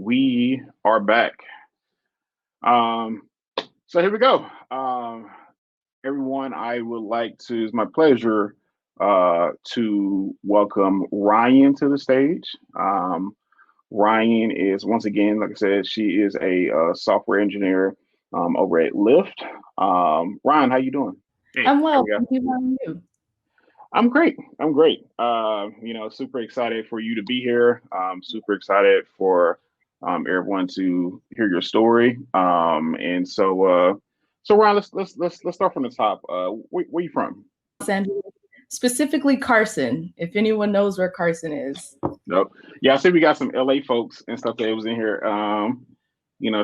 we are back. Um, so here we go. Everyone, it's my pleasure to welcome Ryan to the stage. Ryan is, once again, like I said, she is a software engineer over at Lyft. Ryan, how you doing? Hey, I'm there well. we go. Thank you. How are you? I'm great. I'm great. Super excited for you to be here. Super excited for everyone to hear your story. So Ryan, let's start from the top. Where you from? Los Angeles, specifically Carson. If anyone knows where Carson is. Nope. Yeah, I see we got some LA folks and stuff that was in here.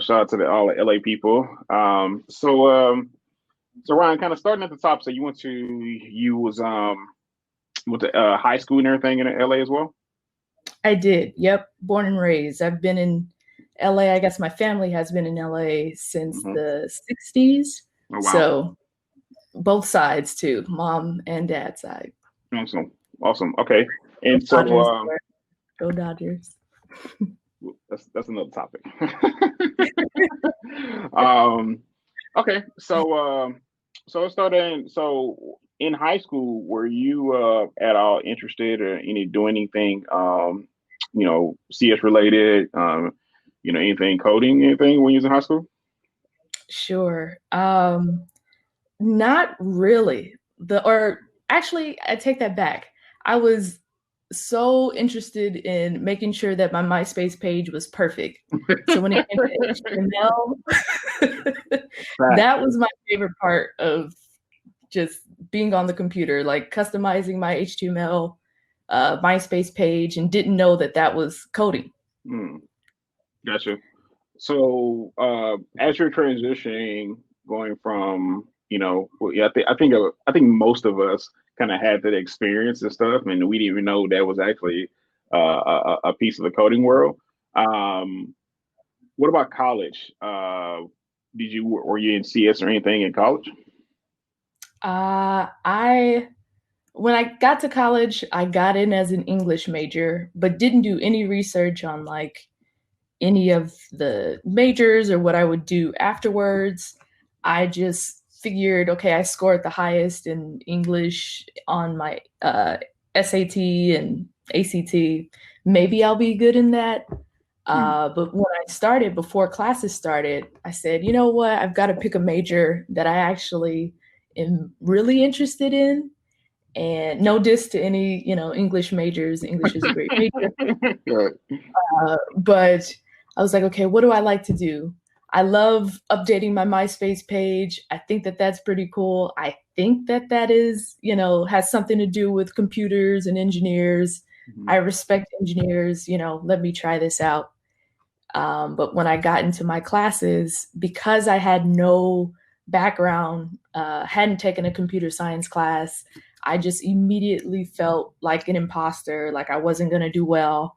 Shout out to all the LA people. So Ryan, kind of starting at the top. So you was with the high school and everything in LA as well. I did. Yep. Born and raised. I've been in LA. I guess my family has been in LA since the 60s. Oh, wow. So both sides too, mom and dad side. Awesome. Okay. And Go so Dodgers. Go Dodgers. That's another topic. Okay. So starting. So in high school, were you at all interested or doing anything CS related? Anything coding, anything when you was in high school? Sure. Not really. Actually, I take that back. I was so interested in making sure that my MySpace page was perfect. So when it came to HTML, that was my favorite part of just being on the computer, like customizing my HTML MySpace page, and didn't know that was coding. Gotcha. So as you're transitioning, going from I think most of us kind of had that experience and stuff, and we didn't even know that was actually a piece of the coding world. What about college? Were you in CS or anything in college? When I got to college, I got in as an English major, but didn't do any research on like any of the majors or what I would do afterwards. I just figured, okay, I scored the highest in English on my SAT and ACT. Maybe I'll be good in that. But when I started, before classes started, I said, you know what? I've got to pick a major that I actually am really interested in. And no diss to any, English majors. English is a great major. But I was like, okay, what do I like to do? I love updating my MySpace page. I think that that's pretty cool. I think that is, has something to do with computers and engineers. I respect engineers, let me try this out. But when I got into my classes, because I had no background, hadn't taken a computer science class, I just immediately felt like an imposter, like I wasn't going to do well.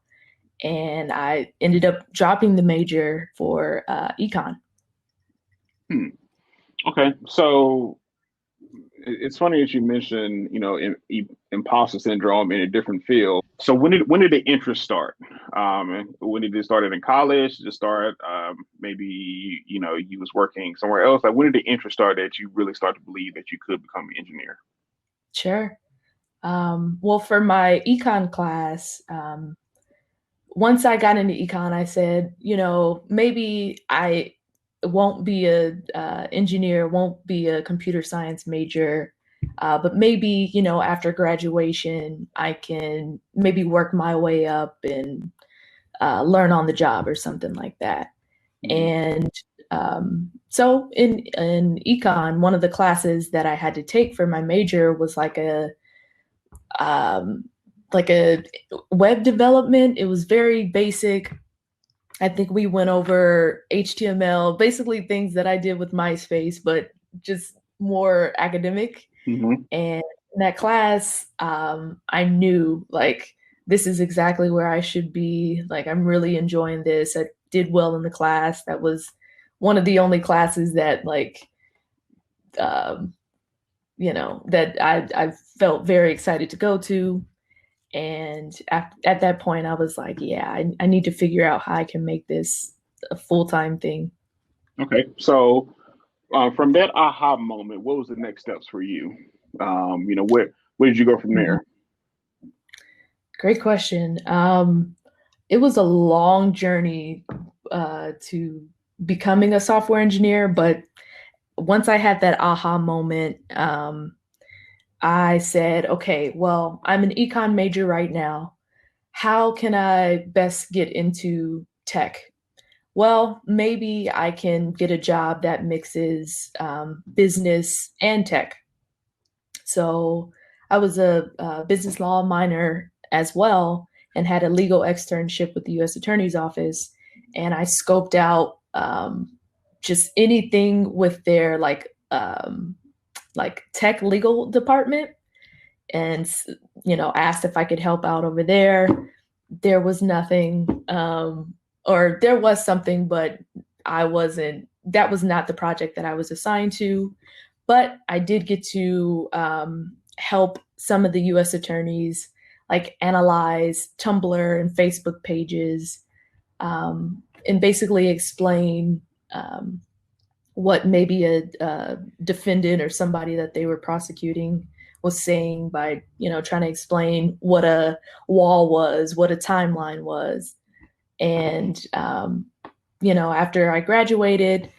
And I ended up dropping the major for econ. Okay, so it's funny that you mentioned, imposter syndrome in a different field. So when did the interest start? When did it start in college? Did it start maybe you was working somewhere else? Like when did the interest start that you really start to believe that you could become an engineer? Sure. Well, for my econ class, once I got into econ, I said, maybe I won't be a engineer, won't be a computer science major, but maybe, after graduation, I can maybe work my way up and learn on the job or something like that. And so in econ, one of the classes that I had to take for my major was like a web development. It was very basic. I think we went over HTML, basically things that I did with MySpace, but just more academic. And in that class, I knew like this is exactly where I should be. Like I'm really enjoying this. I did well in the class. That was one of the only classes that that I felt very excited to go to. And at that point, I was like, yeah, I need to figure out how I can make this a full-time thing. Okay. So from that aha moment, what was the next steps for you? Where did you go from there? Great question. It was a long journey to becoming a software engineer, but once I had that aha moment, I said, okay, well, I'm an econ major right now. How can I best get into tech? Well, maybe I can get a job that mixes business and tech. So I was a business law minor as well and had a legal externship with the U.S. Attorney's Office. And I scoped out just anything with their like tech legal department, and asked if I could help out over there. There was nothing, or there was something, but I wasn't. That was not the project that I was assigned to. But I did get to help some of the U.S. attorneys like analyze Tumblr and Facebook pages, and basically explain what maybe a defendant or somebody that they were prosecuting was saying by, trying to explain what a wall was, what a timeline was. And, after I graduated,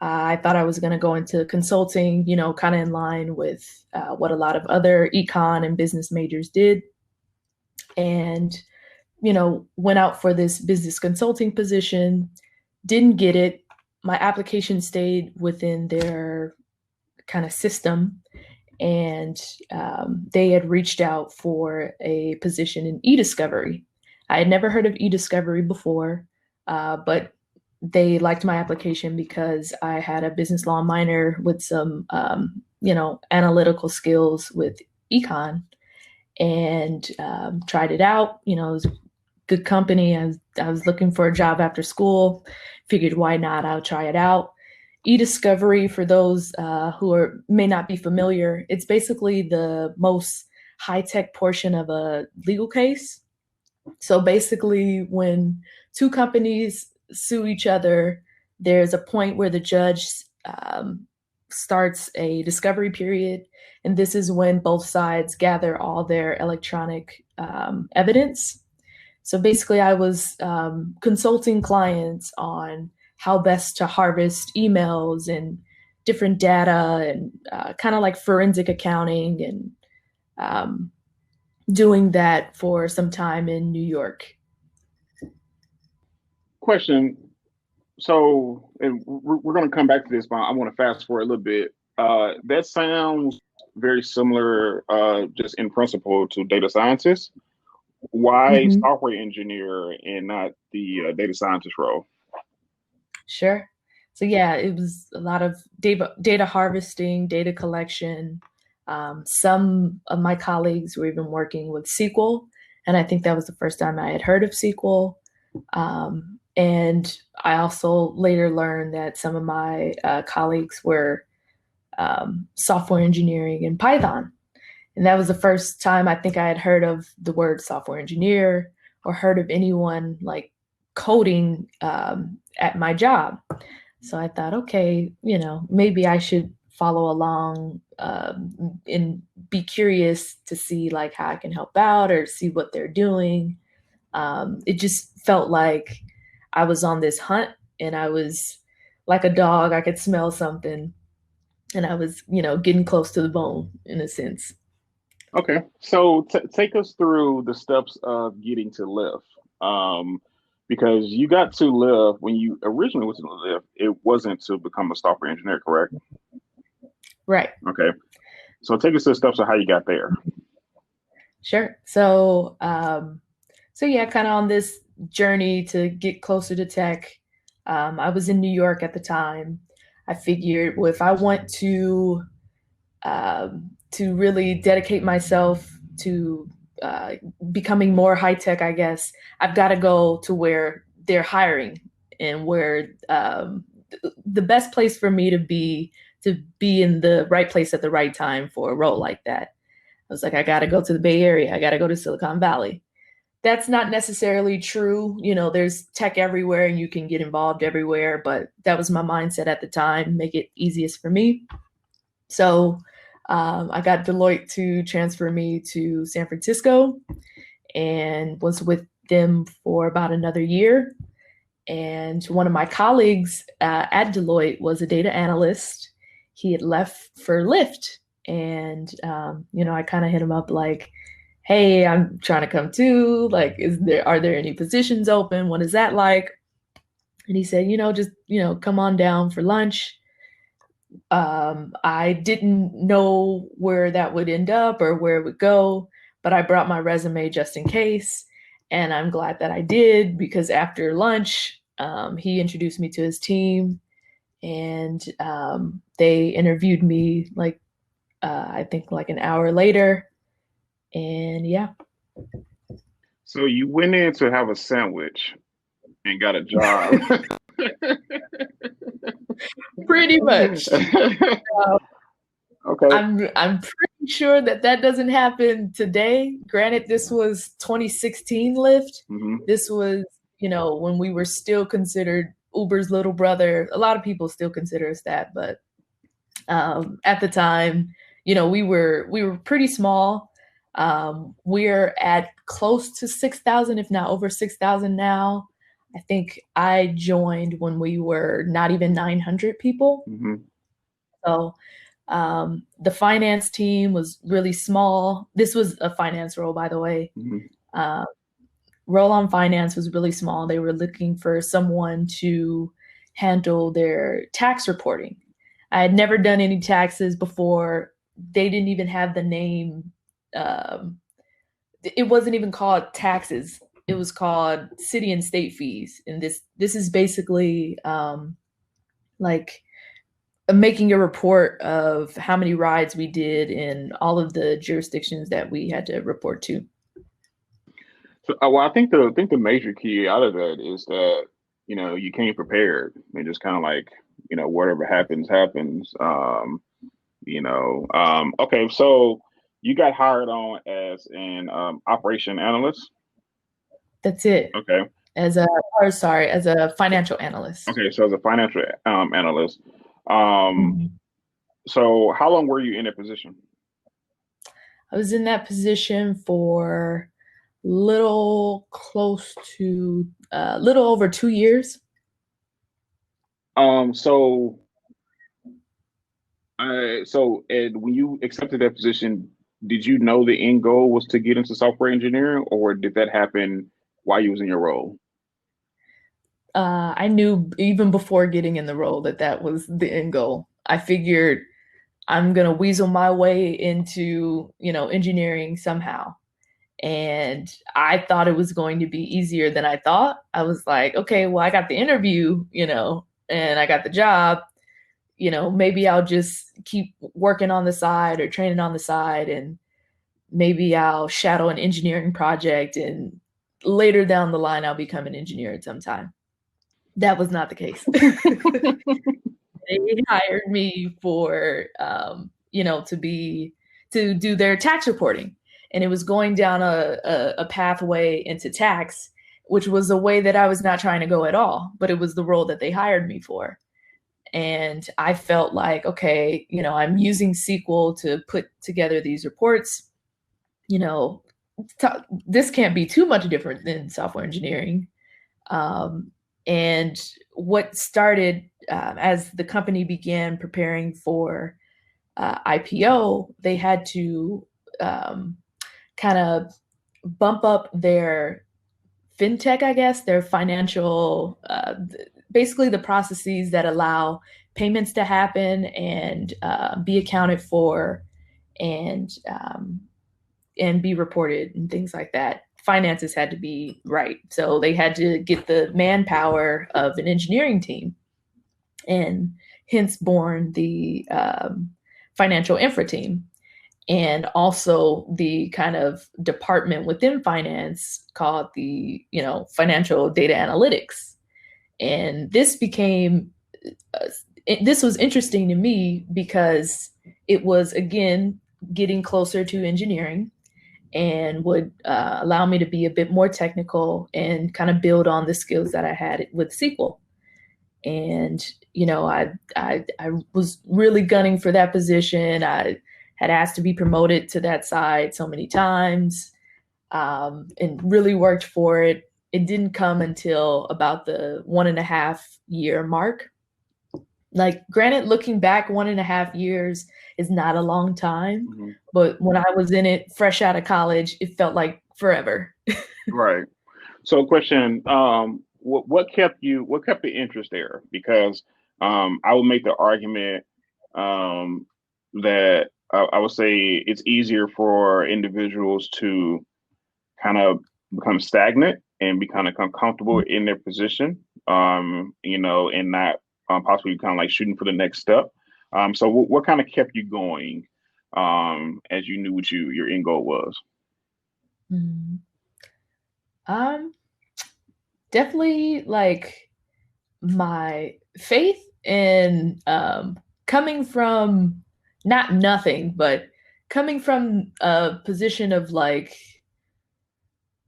I thought I was going to go into consulting, kind of in line with what a lot of other econ and business majors did. And, went out for this business consulting position, didn't get it. My application stayed within their kind of system, and they had reached out for a position in e-discovery. I had never heard of e-discovery before, but they liked my application because I had a business law minor with some, analytical skills with econ, and tried it out. It was a good company. I was looking for a job after school. Figured why not? I'll try it out. E-discovery, for those who may not be familiar, it's basically the most high-tech portion of a legal case. So basically, when two companies sue each other, there's a point where the judge starts a discovery period, and this is when both sides gather all their electronic evidence. So basically, I was consulting clients on how best to harvest emails and different data, and kind of like forensic accounting, and doing that for some time in New York. Question. So, and we're going to come back to this, but I want to fast forward a little bit. That sounds very similar, just in principle, to data scientists. Why software engineer and not the data scientist role? Sure. So yeah, it was a lot of data harvesting, data collection. Some of my colleagues were even working with SQL, and I think that was the first time I had heard of SQL. And I also later learned that some of my colleagues were software engineering in Python. And that was the first time I think I had heard of the word software engineer or heard of anyone like coding at my job. So I thought, okay, maybe I should follow along and be curious to see like how I can help out or see what they're doing. It just felt like I was on this hunt, and I was like a dog. I could smell something, and I was, getting close to the bone in a sense. Okay, so take us through the steps of getting to Lyft. Because you got to Lyft when you originally went to Lyft, it wasn't to become a software engineer, correct? Right. Okay, so take us to the steps of how you got there. Sure. So, yeah, kind of on this journey to get closer to tech. I was in New York at the time. I figured, well, if I want to really dedicate myself to becoming more high tech, I guess I've got to go to where they're hiring, and where the best place for me to be in the right place at the right time for a role like that. was like, I got to go to the Bay Area. I got to go to Silicon Valley. That's not necessarily true. You know, there's tech everywhere and you can get involved everywhere, but that was my mindset at the time, make it easiest for me. So I got Deloitte to transfer me to San Francisco and was with them for about another year. And one of my colleagues at Deloitte was a data analyst. He had left for Lyft. And, I kind of hit him up like, hey, I'm trying to come too. Like, are there any positions open? What is that like? And he said, just, come on down for lunch. I didn't know where that would end up or where it would go, but I brought my resume just in case. And I'm glad that I did, because after lunch, he introduced me to his team, and they interviewed me I think like an hour later. And yeah. So you went in to have a sandwich and got a job. Pretty much. Okay. I'm pretty sure that doesn't happen today. Granted, this was 2016 Lyft. Mm-hmm. This was, when we were still considered Uber's little brother. A lot of people still consider us that, but at the time, we were pretty small. We're at close to 6,000, if not over 6,000 now. I think I joined when we were not even 900 people. Mm-hmm. So the finance team was really small. This was a finance role, by the way. Mm-hmm. Role on finance was really small. They were looking for someone to handle their tax reporting. I had never done any taxes before. They didn't even have the name. It wasn't even called taxes. It was called city and state fees. And this is basically like making a report of how many rides we did in all of the jurisdictions that we had to report to. So, well, I think the major key out of that is that you came prepared. I mean, just kind of like whatever happens. Okay, so you got hired on as an operation analyst. That's it. Okay. As a financial analyst. Okay, so as a financial analyst. So how long were you in that position? I was in that position for little over 2 years. So when you accepted that position, did you know the end goal was to get into software engineering, or did that happen while you was in your role? I knew even before getting in the role that was the end goal. I figured I'm going to weasel my way into, engineering somehow. And I thought it was going to be easier than I thought. I was like, okay, well, I got the interview, and I got the job. Maybe I'll just keep working on the side or training on the side, and maybe I'll shadow an engineering project, and later down the line, I'll become an engineer at some time. That was not the case. They hired me for, to do their tax reporting. And it was going down a pathway into tax, which was a way that I was not trying to go at all, but it was the role that they hired me for. And I felt like, okay, I'm using SQL to put together these reports. This can't be too much different than software engineering. And what started as the company began preparing for IPO, they had to kind of bump up their fintech, I guess, their financial, basically the processes that allow payments to happen and be accounted for and be reported and things like that. Finances had to be right. So they had to get the manpower of an engineering team, and hence born the financial infra team, and also the kind of department within finance called the, financial data analytics. And this was interesting to me because it was, again, getting closer to engineering and would allow me to be a bit more technical and kind of build on the skills that I had with SQL. And, I was really gunning for that position. I had asked to be promoted to that side so many times, and really worked for it. It didn't come until about the 1.5 year mark. Like, granted, looking back, 1.5 years is not a long time, Mm-hmm. but when I was in it fresh out of college, it felt like forever. Right. So, question: what kept the interest there? Because I would make the argument that I would say it's easier for individuals to kind of become stagnant and become comfortable in their position, and not possibly kind of like shooting for the next step. So, what kind of kept you going as you knew what your end goal was? Mhm. Um, Definitely like my faith in coming from not nothing, but coming from a position of like,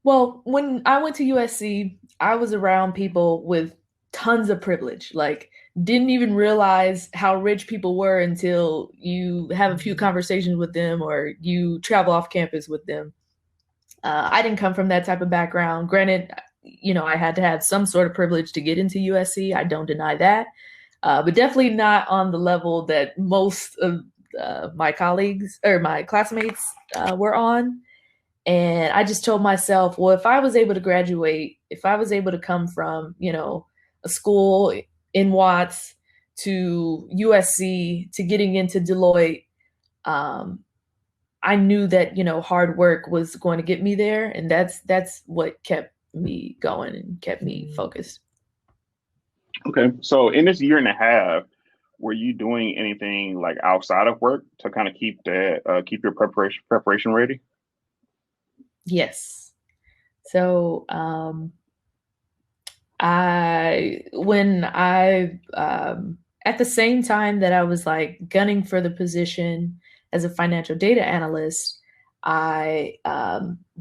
well, when I went to USC, I was around people with tons of privilege. Like, didn't even realize how rich people were until you have a few conversations with them or you travel off campus with them. I didn't come from that type of background. Granted, I had to have some sort of privilege to get into USC. I don't deny that, but definitely not on the level that most of my colleagues or my classmates were on. And I just told myself, well, if I was able to graduate, if I was able to come from, a school in Watts to USC to getting into Deloitte, um, I knew that, hard work was going to get me there. And that's what kept me going and kept me focused. Okay, so in this year and a half, were you doing anything like outside of work to kind of keep your preparation ready? Yes. So I when I at the same time that I was like gunning for the position as a financial data analyst, I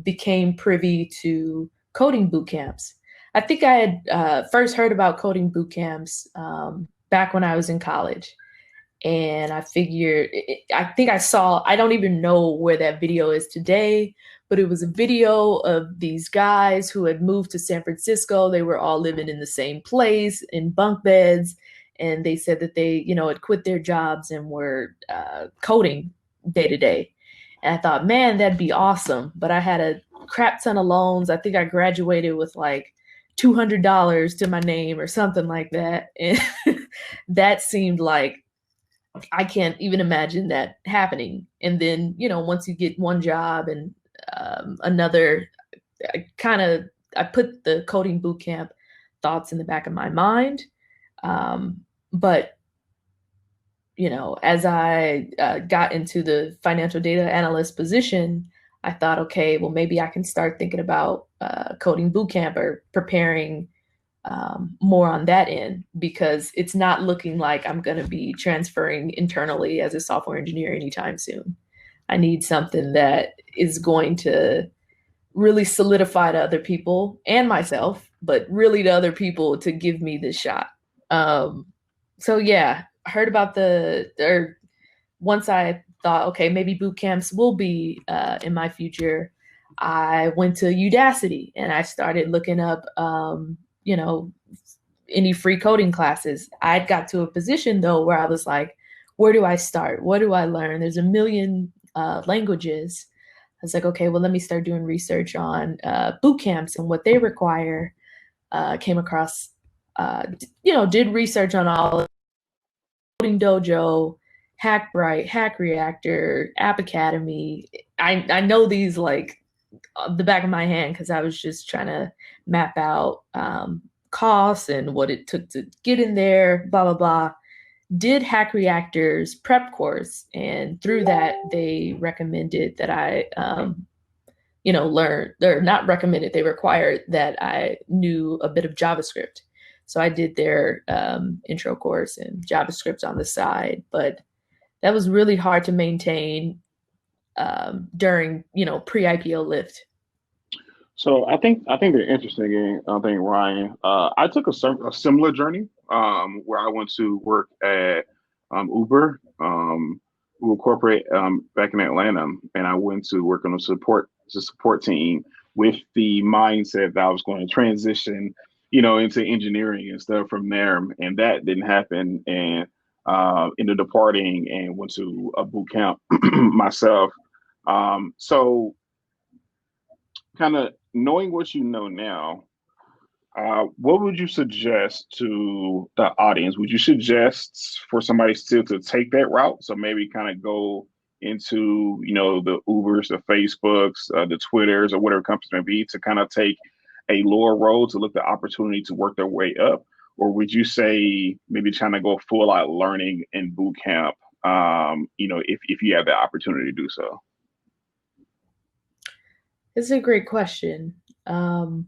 became privy to coding boot camps. I think I had first heard about coding boot camps back when I was in college. And I figured, I think I saw, I don't even know where that video is today, but it was a video of these guys who had moved to San Francisco. They were all living in the same place in bunk beds. And they said that they, had quit their jobs and were coding day to day. And I thought, man, that'd be awesome. But I had a crap ton of loans. I think I graduated with like $200 to my name or something like that. And that seemed like, I can't even imagine that happening. And then, once you get one job and another, I put the coding bootcamp thoughts in the back of my mind. But, as I got into the financial data analyst position, I thought, okay, well, maybe I can start thinking about coding bootcamp or preparing more on that end, because it's not looking like I'm going to be transferring internally as a software engineer anytime soon. I need something that is going to really solidify to other people and myself, but really to other people to give me this shot. So yeah, I heard about once I thought, okay, maybe boot camps will be in my future, I went to Udacity and I started looking up, any free coding classes. I got to a position though where I was like, where do I start? What do I learn? There's a million languages. I was like, okay, well, let me start doing research on boot camps and what they require. Came across, did research on all of Coding Dojo, Hackbright, Hack Reactor, App Academy. I know these like the back of my hand because I was just trying to map out costs and what it took to get in there, blah, blah, blah. Did Hack Reactor's prep course. And through that, they recommended that I, learn, or not recommended, they required that I knew a bit of JavaScript. So I did their intro course and JavaScript on the side, but that was really hard to maintain. during, pre-IPO Lyft? So I think they're interesting. I think Ryan. I took a similar journey where I went to work at Uber corporate back in Atlanta, and I went to work on the support team with the mindset that I was going to transition, into engineering and stuff from there. And that didn't happen, and ended up departing and went to a boot camp myself. So kind of knowing what you know now, what would you suggest to the audience? Would you suggest for somebody still to take that route? So maybe kind of go into, the Ubers, the Facebooks, the Twitters, or whatever companies may be, to kind of take a lower road to look the opportunity to work their way up? Or would you say maybe trying to go full out learning in boot camp, if you have the opportunity to do so? It's a great question. I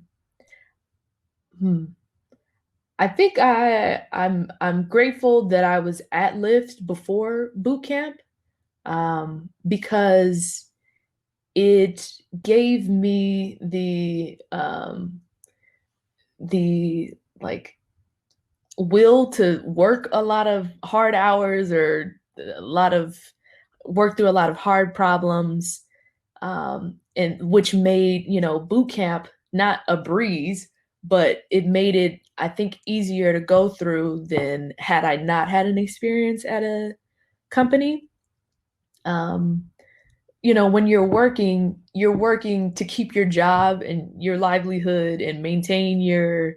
think I'm grateful that I was at Lyft before boot camp, because it gave me the like will to work a lot of hard hours, or work through a lot of hard problems, and which made, boot camp not a breeze, but it made it, I think, easier to go through than had I not had an experience at a company. When you're working to keep your job and your livelihood and maintain your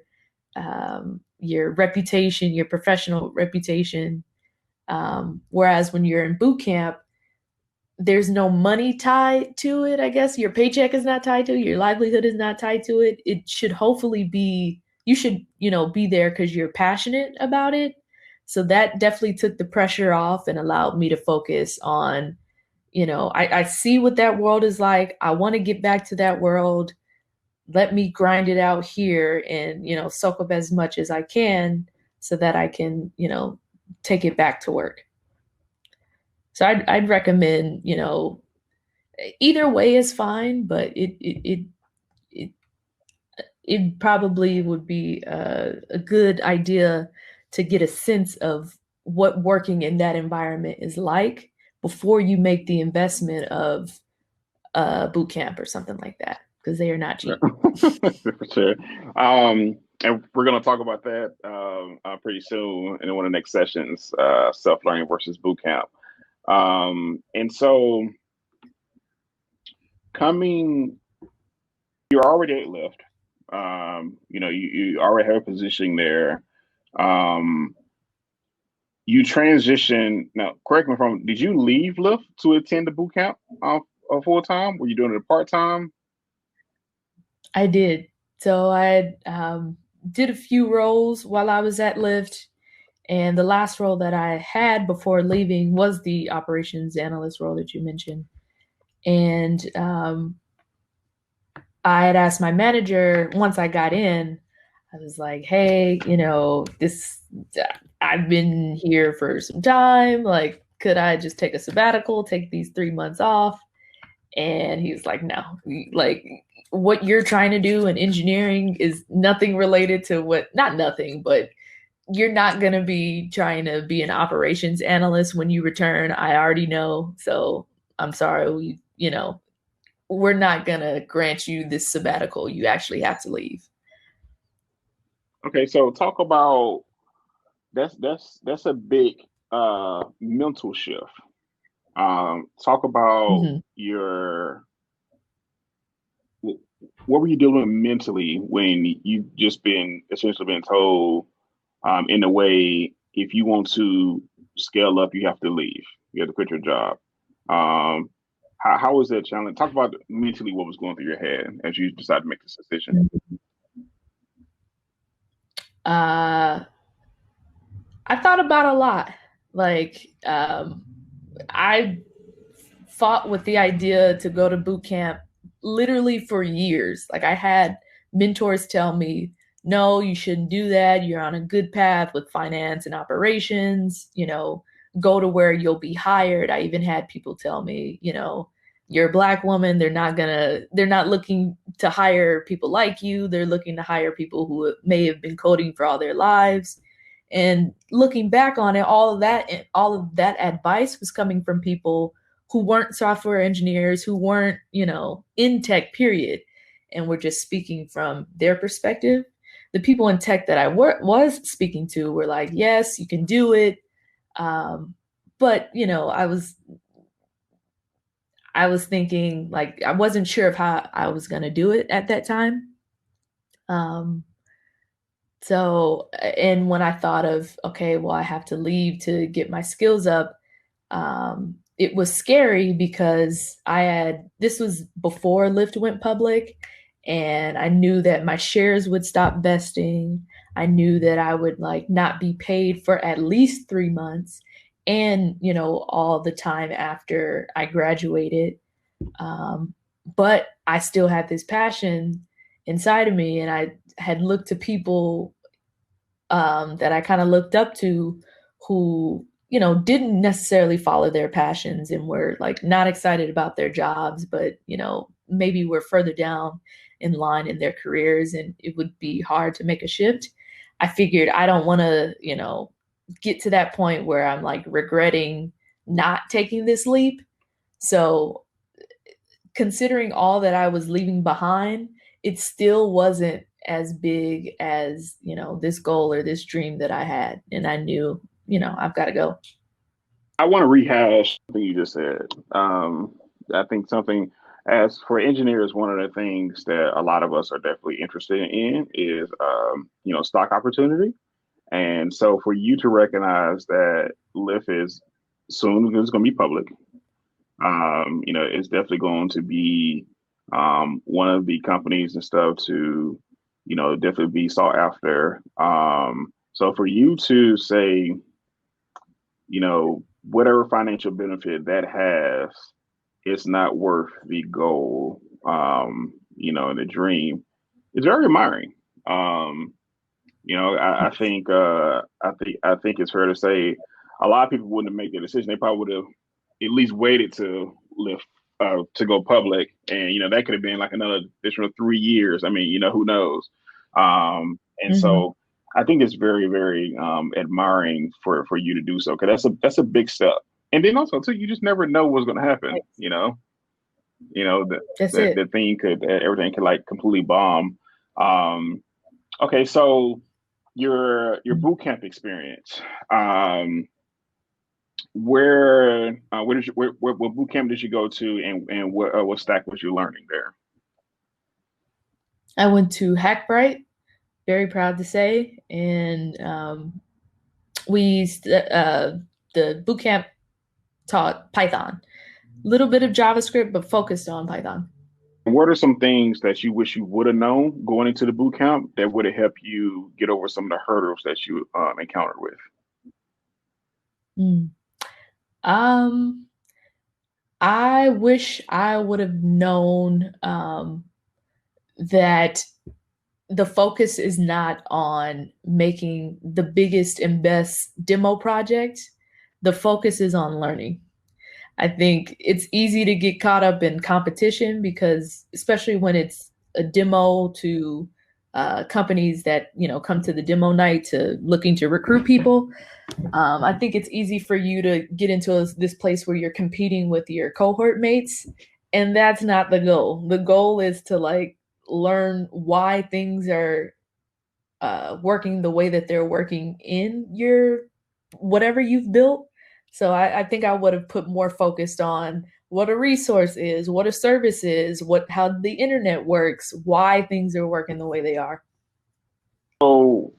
reputation, your professional reputation. Whereas when you're in boot camp, there's no money tied to it. I guess your paycheck is not tied to it. Your livelihood is not tied to it. It should hopefully be, you should, be there because you're passionate about it. So that definitely took the pressure off and allowed me to focus on, I see what that world is like. I want to get back to that world. Let me grind it out here and, soak up as much as I can so that I can, take it back to work. So I'd recommend, either way is fine, but it probably would be a good idea to get a sense of what working in that environment is like before you make the investment of boot camp or something like that, because they are not cheap. For sure. And we're going to talk about that pretty soon in one of the next sessions, self-learning versus boot camp. And so you're already at Lyft. You already have a position there. You transition now. Correct me if I'm wrong. Did you leave Lyft to attend the boot camp full time? Were you doing it part time? I did. So I did a few roles while I was at Lyft. And the last role that I had before leaving was the operations analyst role that you mentioned. And I had asked my manager once I got in, I was like, hey, I've been here for some time. Like, could I just take a sabbatical, take these 3 months off? And he was like, no, like what you're trying to do in engineering is nothing related to not nothing, but you're not going to be trying to be an operations analyst when you return. I already know. So I'm sorry, we're not going to grant you this sabbatical. You actually have to leave. Okay. So talk about, that's a big mental shift. Talk about what were you doing mentally when you've just essentially been told, in a way, if you want to scale up, you have to leave. You have to quit your job. How was that challenge? Talk about mentally what was going through your head as you decided to make this decision. I thought about a lot. Like, I fought with the idea to go to boot camp literally for years. Like, I had mentors tell me, no, you shouldn't do that. You're on a good path with finance and operations, go to where you'll be hired. I even had people tell me, you're a Black woman. They're not looking to hire people like you. They're looking to hire people who may have been coding for all their lives. And looking back on it, all of that advice was coming from people who weren't software engineers, who weren't, in tech, period. And were just speaking from their perspective. The people in tech that I was speaking to were like, yes, you can do it. But, I was thinking, like, I wasn't sure of how I was going to do it at that time. And when I thought of, okay, well, I have to leave to get my skills up, it was scary because this was before Lyft went public, and I knew that my shares would stop vesting. I knew that I would not be paid for at least 3 months, and all the time after I graduated. But I still had this passion inside of me, and I had looked to people that I kind of looked up to who didn't necessarily follow their passions and were not excited about their jobs, but maybe were further down in line in their careers, and it would be hard to make a shift. I figured I don't want to get to that point where I'm regretting not taking this leap. So considering all that I was leaving behind, it still wasn't as big as this goal or this dream that I had, and I knew I've got to go. I want to rehash something you just said. I think something, as for engineers, one of the things that a lot of us are definitely interested in is stock opportunity. And so for you to recognize that Lyft is soon is going to be public, it's definitely going to be one of the companies and stuff to definitely be sought after. So for you to say, whatever financial benefit that has, it's not worth the goal, and the dream, it's very admiring. I think it's fair to say a lot of people wouldn't have made the decision. They probably would have at least waited to lift to go public, and that could have been like another additional 3 years. I mean, who knows? And so I think it's very, very admiring for you to do so, because that's a big step. And then also too, you just never know what's going to happen. The thing everything could completely bomb. Okay, so your bootcamp experience. What bootcamp did you go to, and what stack was you learning there? I went to Hackbright, very proud to say, and the bootcamp taught Python, a little bit of JavaScript, but focused on Python. What are some things that you wish you would have known going into the bootcamp that would have helped you get over some of the hurdles that you encountered with? I wish I would have known that the focus is not on making the biggest and best demo project. The focus is on learning. I think it's easy to get caught up in competition, because especially when it's a demo to companies that come to the demo night looking to recruit people. I think it's easy for you to get into this place where you're competing with your cohort mates, and that's not the goal. The goal is to learn why things are working the way that they're working in your whatever you've built. So I think I would have put more focused on what a resource is, what a service is, how the internet works, why things are working the way they are. So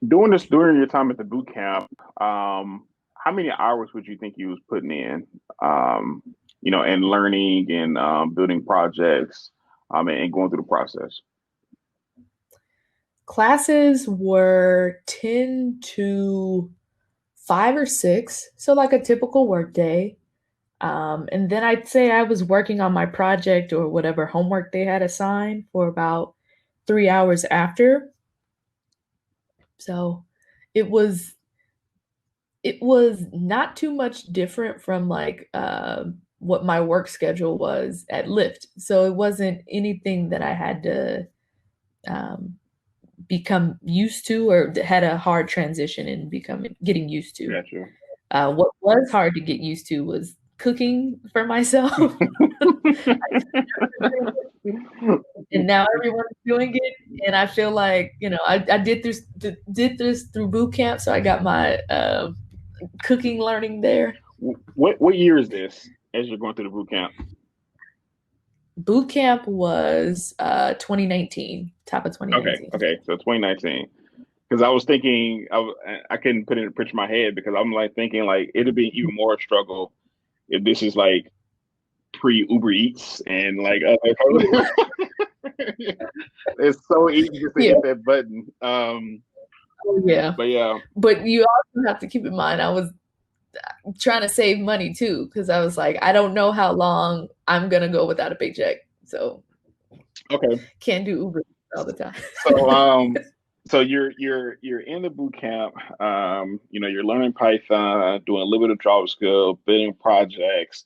doing this during your time at the boot camp, how many hours would you think you was putting in, and learning and building projects, and going through the process? Classes were 10 to 5 or 6, so like a typical work day. And then I'd say I was working on my project or whatever homework they had assigned for about 3 hours after. So it was not too much different from what my work schedule was at Lyft. So it wasn't anything that I had to become used to or had a hard transition in getting used to. Gotcha. What was hard to get used to was cooking for myself. And now everyone's doing it, and I feel like, you know, I did this through boot camp, so I got my cooking learning there. What year is this as you're going through the boot camp? Boot camp was 2019, top of 2019. Okay, so 2019. Because I was thinking, I couldn't put it in a picture in my head because I'm like thinking like it'd be even more struggle if this is like pre Uber Eats and like it's so easy just to hit that button. Yeah, but yeah, but you also have to keep in mind I was trying to save money too, because I was like, I don't know how long I'm gonna go without a paycheck, so okay, can't do Uber all the time. So you're in the boot camp. You know, you're learning Python, doing a little bit of JavaScript, building projects.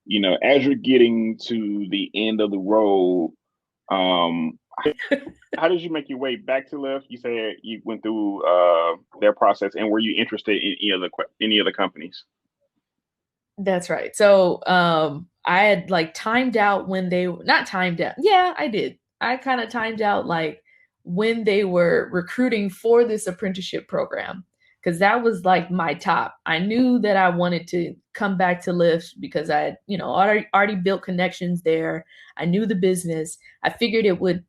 You know, as you're getting to the end of the road, how did you make your way back to Lyft? You said you went through their process, and were you interested in any other companies? That's right. So I had like timed out when they not timed out. Yeah, I did. I kind of timed out like when they were recruiting for this apprenticeship program, because that was like my top. I knew that I wanted to come back to Lyft because I had, you know, already built connections there. I knew the business. I figured it would,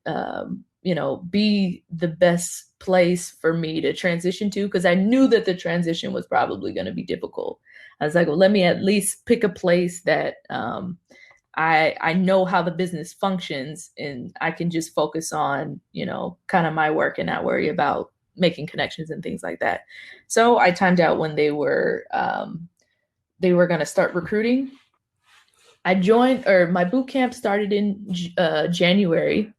you know, be the best place for me to transition to, because I knew that the transition was probably going to be difficult. I was like, well, let me at least pick a place that I know how the business functions, and I can just focus on, you know, kind of my work and not worry about making connections and things like that. So I timed out when they were going to start recruiting. I joined, or my boot camp started in January.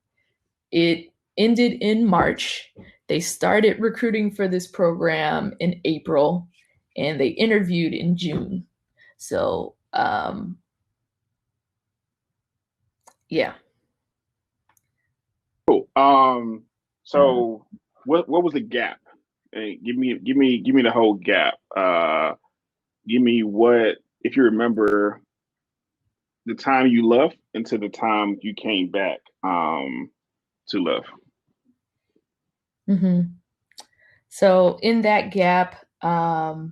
It ended in March. They started recruiting for this program in April, and they interviewed in June. So yeah. Cool. So what was the gap? Give me the whole gap. Give me what, if you remember, the time you left into the time you came back to Lyft. Mm-hmm. So in that gap, I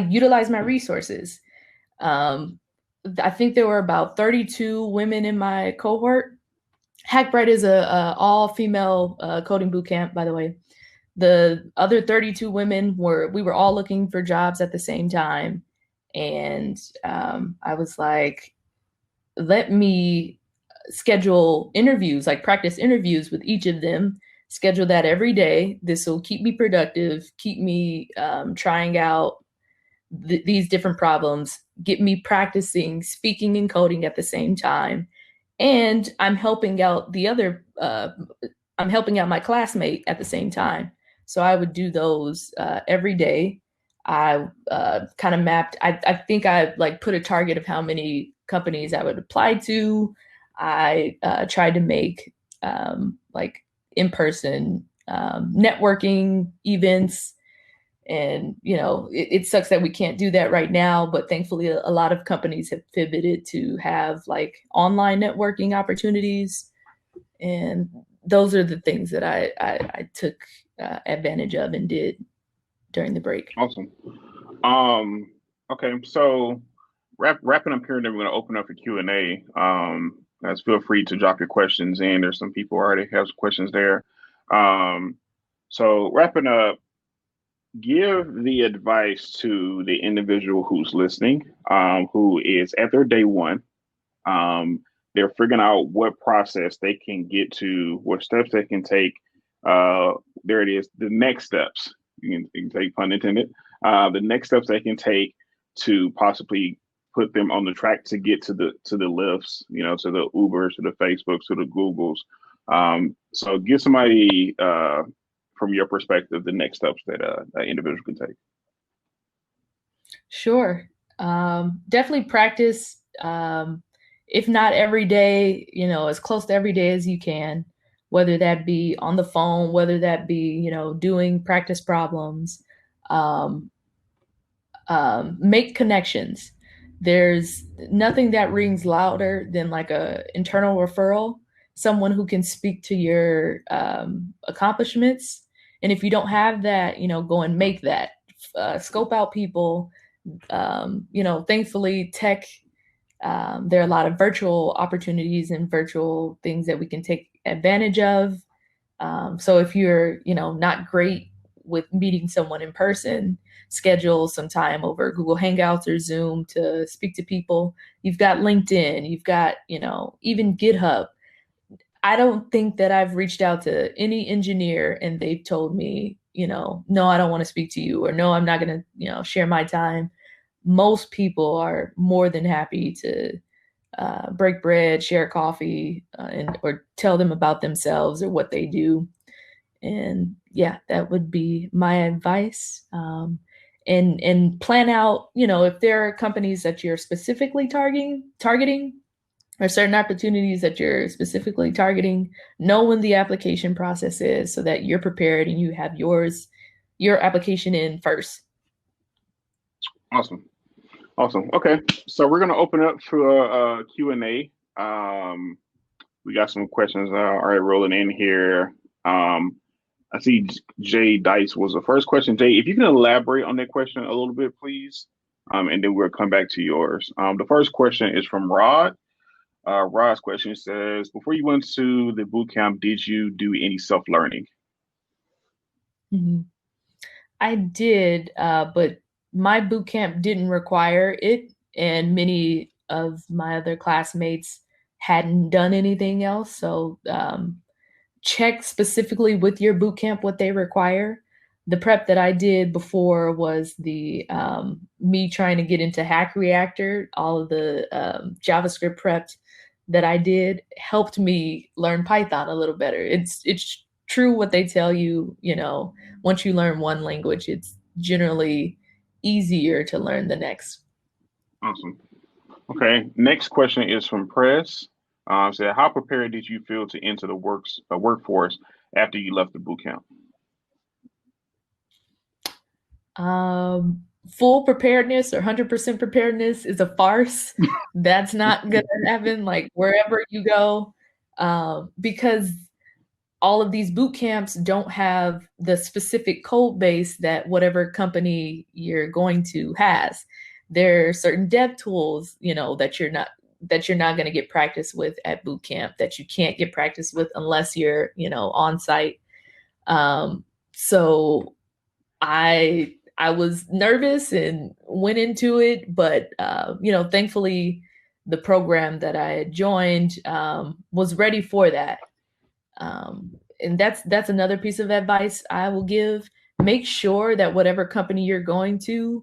utilized my resources. I think there were about 32 women in my cohort. Hackbright is a all-female coding boot camp, by the way. The other 32 women we were all looking for jobs at the same time. And I was like, let me schedule interviews, like practice interviews with each of them, schedule that every day. This will keep me productive, keep me trying out these different problems, get me practicing speaking and coding at the same time. And I'm helping out I'm helping out my classmate at the same time. So I would do those every day. I kind of mapped, I think I like put a target of how many companies I would apply to. I tried to make like in-person networking events. And, you know, it sucks that we can't do that right now, but thankfully a lot of companies have pivoted to have like online networking opportunities. And those are the things that I took advantage of and did during the break. Awesome. Okay, so wrapping up here, and then we're going to open up for Q&A. Guys, feel free to drop your questions in. There's some people who already have some questions there. So wrapping up, give the advice to the individual who's listening, who is at their day one. They're figuring out what process they can get to, what steps they can take. There it is, the next steps. You can take, pun intended. The next steps they can take to possibly put them on the track to get to the Lyfts, you know, to the Ubers, to the Facebooks, to the Googles. So give somebody, from your perspective, the next steps that an individual can take. Sure. Definitely practice. If not every day, as close to every day as you can, whether that be on the phone, whether that be, doing practice problems. Um, Make connections. There's nothing that rings louder than like a internal referral, someone who can speak to your accomplishments. And if you don't have that, go and make that. Scope out people. Thankfully, tech. There are a lot of virtual opportunities and virtual things that we can take advantage of. So if you're, not great with meeting someone in person, schedule some time over Google Hangouts or Zoom to speak to people. You've got LinkedIn, you've got, even GitHub. I don't think that I've reached out to any engineer and they've told me, no, I don't want to speak to you, or no, I'm not going to, share my time. Most people are more than happy to break bread, share coffee, or tell them about themselves or what they do. And yeah, that would be my advice. And plan out, if there are companies that you're specifically targeting, or certain opportunities that you're specifically targeting, know when the application process is so that you're prepared and you have your application in first. Awesome. Okay, so we're gonna open up for a Q&A. We got some questions already rolling in here. I see Jay Dice was the first question. Jay, if you can elaborate on that question a little bit, please, and then we'll come back to yours. The first question is from Rod. Rod's question says, before you went to the boot camp, did you do any self-learning? Mm-hmm. I did, but my boot camp didn't require it, and many of my other classmates hadn't done anything else. So check specifically with your boot camp what they require. The prep that I did before was the me trying to get into Hack Reactor. All of the JavaScript prep that I did helped me learn Python a little better. It's true what they tell you. Once you learn one language, it's generally easier to learn the next. Awesome. Okay. Next question is from Press. Said, how prepared did you feel to enter the workforce after you left the boot camp? Full preparedness or 100% preparedness is a farce. That's not going to happen like wherever you go, because all of these boot camps don't have the specific code base that whatever company you're going to has. There are certain dev tools, that you're not going to get practice with at boot camp, that you can't get practice with unless you're, on site. So I was nervous and went into it, but thankfully the program that I had joined was ready for that. And that's another piece of advice I will give. Make sure that whatever company you're going to,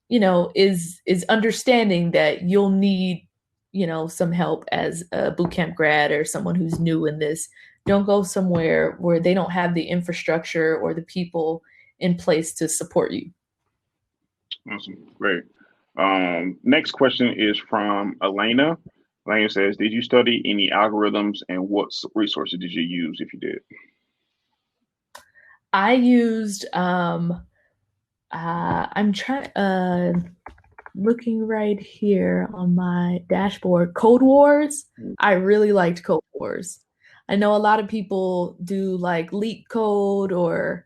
is understanding that you'll need, some help as a bootcamp grad or someone who's new in this. Don't go somewhere where they don't have the infrastructure or the people in place to support you. Awesome. Great. Next question is from Elena. Elena says, did you study any algorithms and what resources did you use if you did? I used, looking right here on my dashboard, Code Wars. I really liked Code Wars. I know a lot of people do like Leak Code or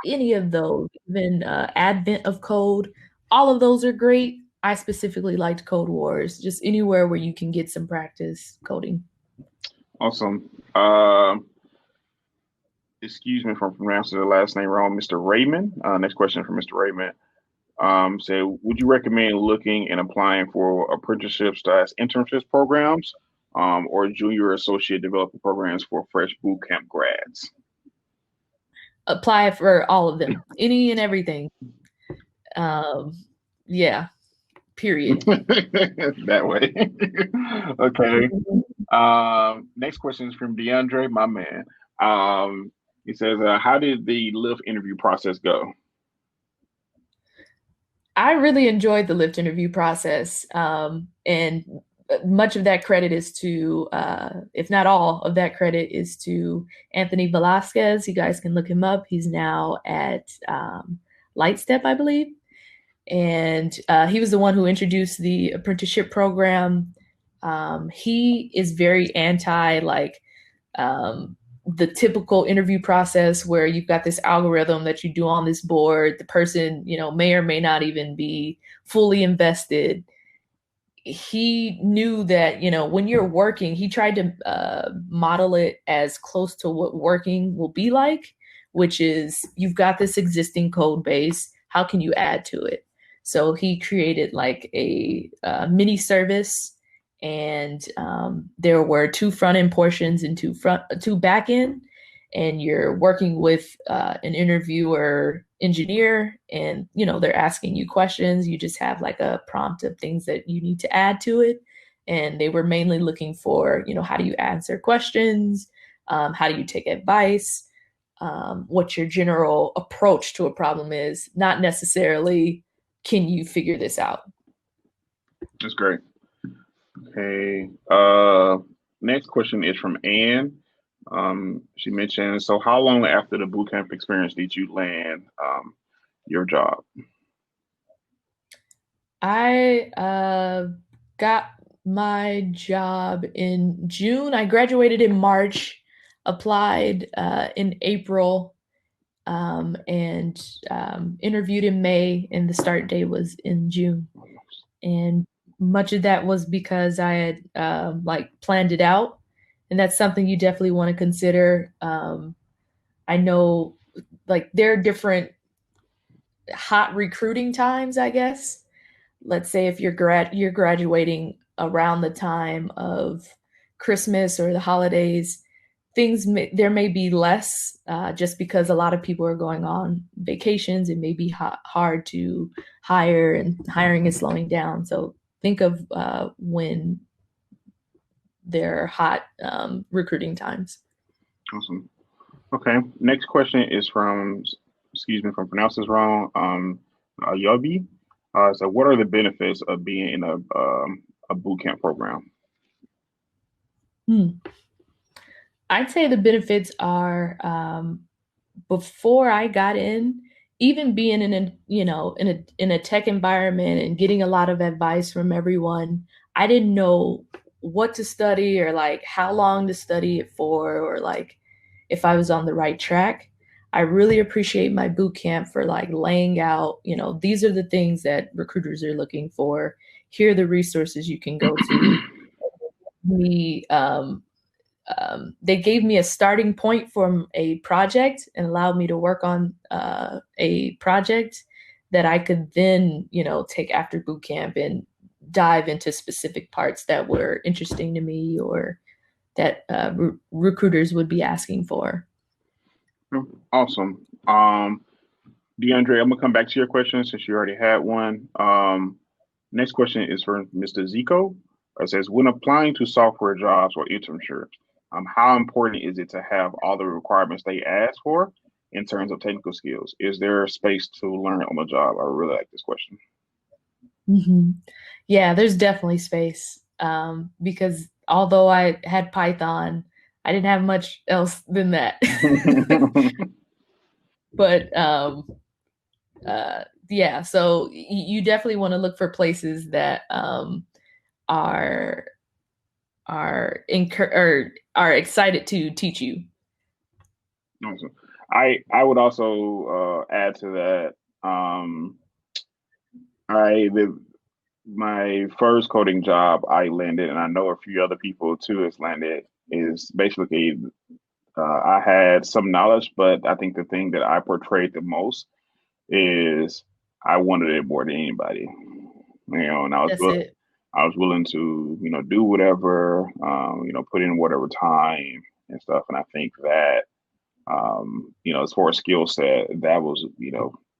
any of those, even Advent of Code. All of those are great. I specifically liked Code Wars, just anywhere where you can get some practice coding. Awesome. Excuse me for pronouncing the last name wrong, Mr. Raymond. Next question from Mr. Raymond. Would you recommend looking and applying for apprenticeship/internships programs or junior associate developer programs for fresh boot camp grads? Apply for all of them, any and everything. Yeah, period. That way. Okay. Next question is from DeAndre, my man. He says, how did the Lyft interview process go? I really enjoyed the Lyft interview process. And much of that credit is to, if not all of that credit is to Anthony Velasquez. You guys can look him up. He's now at Lightstep, I believe. And he was the one who introduced the apprenticeship program. He is very anti the typical interview process where you've got this algorithm that you do on this board. The person, may or may not even be fully invested. He knew that, when you're working, he tried to model it as close to what working will be like, which is you've got this existing code base. How can you add to it? So he created like a mini service, and there were 2 front end portions and 2 back end, and you're working with an interviewer engineer, and they're asking you questions. You just have like a prompt of things that you need to add to it, and they were mainly looking for how do you answer questions, how do you take advice, what your general approach to a problem is, not necessarily can you figure this out. That's great. Okay. Next question is from Anne. She mentioned, so how long after the bootcamp experience did you land your job? I got my job in June. I graduated in March, applied in April, and interviewed in May, and the start date was in June. And much of that was because I had planned it out, and that's something you definitely want to consider. I know there are different hot recruiting times, I guess. Let's say if you're graduating around the time of Christmas or the holidays, there may be less just because a lot of people are going on vacations. It may be hard to hire, and hiring is slowing down. So think of when there are hot recruiting times. Awesome. Okay. Next question is from, excuse me if I pronounce this wrong, Yobi. So what are the benefits of being in a bootcamp program? I'd say the benefits are before I got in, even being in a tech environment and getting a lot of advice from everyone, I didn't know what to study or how long to study it for, or if I was on the right track. I really appreciate my boot camp for laying out, these are the things that recruiters are looking for. Here are the resources you can go to. They gave me a starting point from a project and allowed me to work on a project that I could then, take after boot camp and dive into specific parts that were interesting to me or that recruiters would be asking for. Awesome. DeAndre, I'm gonna come back to your question since you already had one. Next question is from Mr. Zico. It says, when applying to software jobs or internships, how important is it to have all the requirements they ask for in terms of technical skills? Is there space to learn on the job? I really like this question. Mm-hmm. Yeah, there's definitely space because although I had Python, I didn't have much else than that. But yeah, so you definitely want to look for places that are excited to teach you. Awesome. I would also add to that. My first coding job I landed, and I know a few other people too has landed, is basically I had some knowledge, but I think the thing that I portrayed the most is I wanted it more than anybody. And I was willing to, do whatever, put in whatever time and stuff. And I think that, as far as skill set, that was,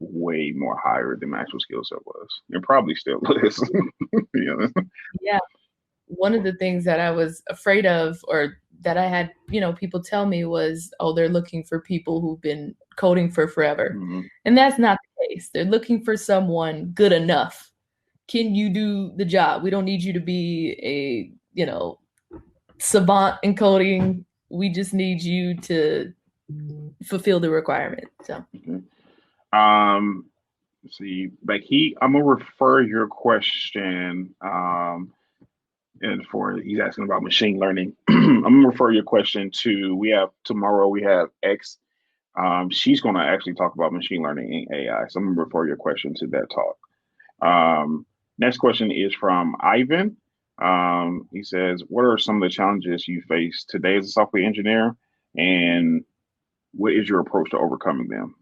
way more higher than my actual skill set was, and probably still is. Yeah. One of the things that I was afraid of, or that I had, people tell me was, oh, they're looking for people who've been coding for forever. Mm-hmm. And that's not the case. They're looking for someone good enough. Can you do the job? We don't need you to be a, savant in coding. We just need you to fulfill the requirement. So, Let's see, like I'm gonna refer your question, and he's asking about machine learning. I'm gonna refer your question to tomorrow we have X. She's gonna actually talk about machine learning and AI. So I'm gonna refer your question to that talk. Next question is from Ivan. He says, what are some of the challenges you face today as a software engineer, and what is your approach to overcoming them?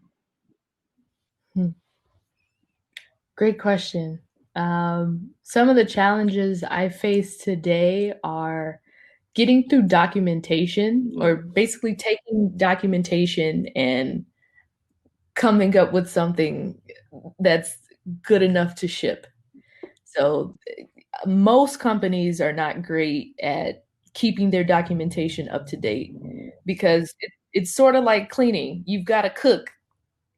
Great question. Some of the challenges I face today are getting through documentation, or basically taking documentation and coming up with something that's good enough to ship. So most companies are not great at keeping their documentation up to date, because it's sort of like cleaning. You've got to cook.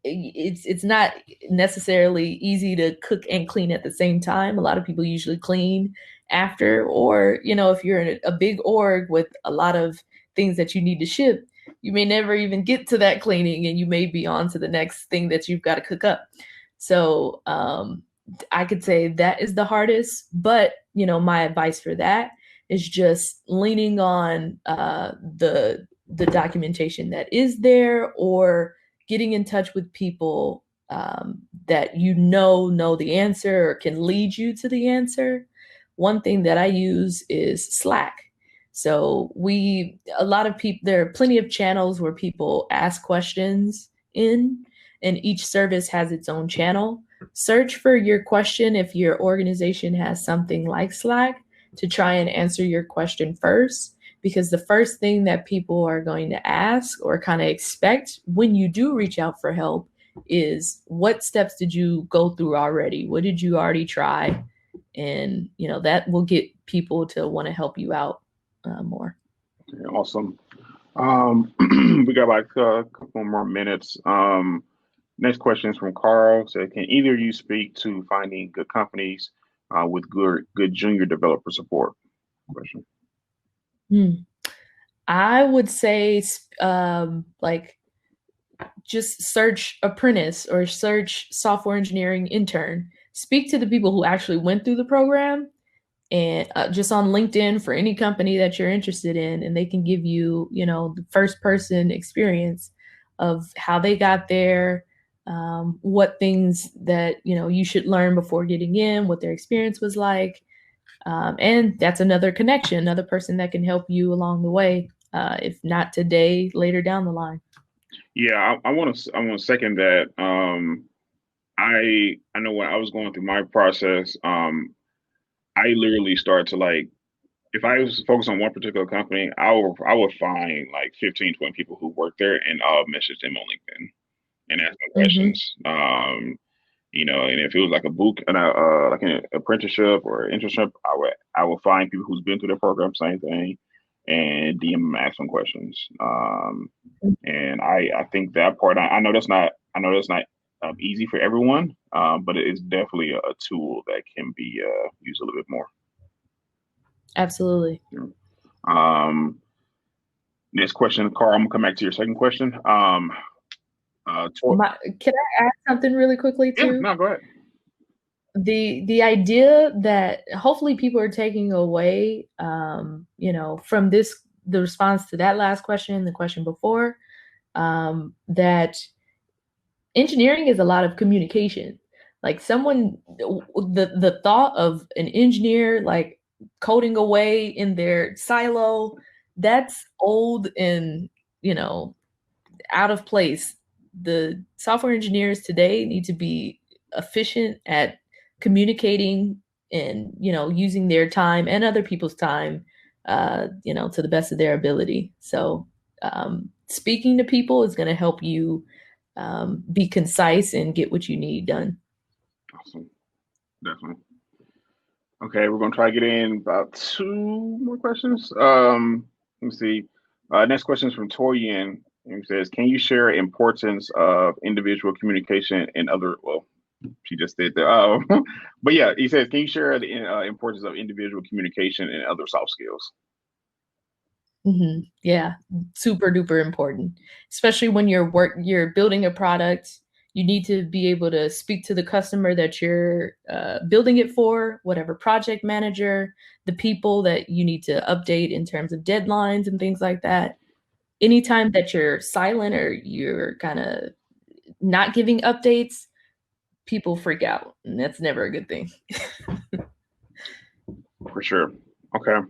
It's not necessarily easy to cook and clean at the same time. A lot of people usually clean after, or if you're in a big org with a lot of things that you need to ship, you may never even get to that cleaning, and you may be on to the next thing that you've got to cook up. So I could say that is the hardest, but my advice for that is just leaning on the documentation that is there, or getting in touch with people that know the answer or can lead you to the answer. One thing that I use is Slack. So a lot of people, there are plenty of channels where people ask questions in, and each service has its own channel. Search for your question if your organization has something like Slack, to try and answer your question first, because the first thing that people are going to ask or kind of expect when you do reach out for help is, what steps did you go through already? What did you already try? And that will get people to want to help you out more. Okay, awesome. We got like a couple more minutes. Next question is from Carl. So, can either of you speak to finding good companies with good junior developer support? Question. I would say just search apprentice or search software engineering intern. Speak to the people who actually went through the program, and just on LinkedIn for any company that you're interested in, and they can give you, the first person experience of how they got there, what things that, you should learn before getting in, what their experience was like. And that's another connection, another person that can help you along the way. If not today, later down the line. Yeah, I want to second that. I know when I was going through my process, I literally started to, if I was focused on one particular company, I would find like 15, 20 people who work there, and I'll message them on LinkedIn and ask them questions. And if it was like like an apprenticeship or internship, I would find people who's been through the program, same thing, and DM them, ask them questions. And I think that part, I know that's not easy for everyone, but it is definitely a tool that can be used a little bit more. Absolutely. Next question, Carl. I'm gonna come back to your second question. Can I add something really quickly too? Yeah, no, go ahead. The idea that hopefully people are taking away, from the response to that last question, the question before, that engineering is a lot of communication. Like the thought of an engineer like coding away in their silo, that's old and out of place. The software engineers today need to be efficient at communicating and using their time and other people's time to the best of their ability. So speaking to people is going to help you be concise and get what you need done. Awesome. Definitely. Okay, we're gonna try to get in about 2 more questions. Let me see. Next question is from Torian. He says, can you share importance of individual communication and other, well, she just did that. Oh, but yeah, he says, can you share the importance of individual communication and other soft skills? Yeah, super duper important, especially when you're building a product. You need to be able to speak to the customer that you're building it for, whatever project manager, the people that you need to update in terms of deadlines and things like that. Anytime that you're silent or you're kind of not giving updates, people freak out, and that's never a good thing. For sure. Okay.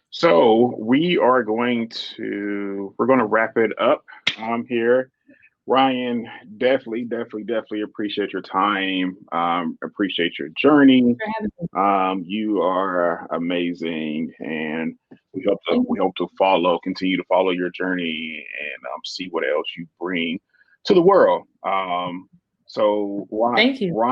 So we're going to wrap it up here. Ryan, definitely appreciate your time. Appreciate your journey. You are amazing, and we hope to continue to follow your journey, and see what else you bring to the world. So Thank you.